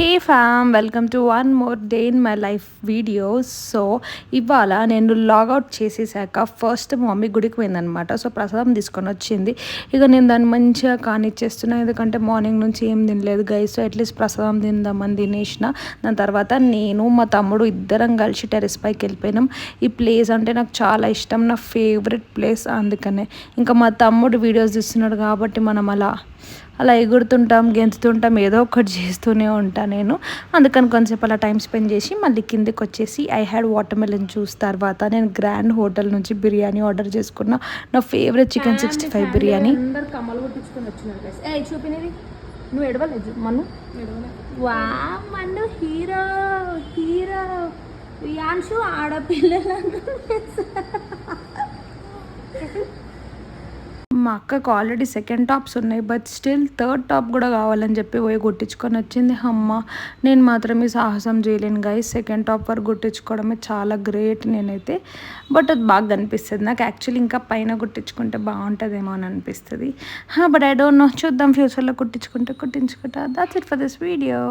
Hey fam, welcome to one more day in my life videos. So ఇవాళ నేను logout చేసేసాక first mummy గుడికి పోయిందనమాట. So ప్రసాదం తీసుకొని వచ్చింది. ఇక నేను దాన్ని మంచిగా కానిచ్చేస్తున్నాను, ఎందుకంటే మార్నింగ్ నుంచి ఏం తినలేదు గైస్. సో అట్లీస్ట్ ప్రసాదం తిందామని తినేసిన. దాని తర్వాత నేను మా తమ్ముడు ఇద్దరం కలిసి టెరెస్ పైకి వెళ్ళిపోయినాం. ఈ ప్లేస్ అంటే నాకు చాలా ఇష్టం, నా ఫేవరెట్ ప్లేస్. అందుకనే ఇంకా మా తమ్ముడు వీడియోస్ తీస్తున్నాడు కాబట్టి మనం అలా ఎగురుతుంటాం, గెంతుతుంటాం, ఏదో ఒకటి చేస్తూనే ఉంటాను నేను. అందుకని కొంచెంసేపు అలా టైం స్పెండ్ చేసి మళ్ళీ కిందికి వచ్చేసి I had water melon juice. తర్వాత నేను గ్రాండ్ హోటల్ నుంచి బిర్యానీ ఆర్డర్ చేసుకున్నా, నా ఫేవరెట్ చికెన్ 65 బిర్యానీ. అందరు కమ్మలు కొట్టించుకొని వచ్చినారు. చూపినది నువ్వు ఎడవలేదు మను, వా మన్ను హీరో హీరో యాన్షు ఆడపిల్లలందరూ మా అక్కకు ఆల్రెడీ సెకండ్ టాప్స్ ఉన్నాయి, బట్ స్టిల్ థర్డ్ టాప్ కూడా కావాలని చెప్పి పోయి కుట్టించుకొని వచ్చింది. అమ్మ నేను మాత్రం ఈ సాహసం చేయలేను గైస్. సెకండ్ టాప్ వరకు కుట్టించుకోవడమే చాలా గ్రేట్ నేనైతే. బట్ అది బాగా అనిపిస్తుంది నాకు యాక్చువల్లీ. ఇంకా పైన కుట్టించుకుంటే బాగుంటుందేమో అని అనిపిస్తుంది. బట్ ఐ డోంట్ నో, చూద్దాం ఫ్యూచర్లో కుట్టించుకుంటా. That's it for this video.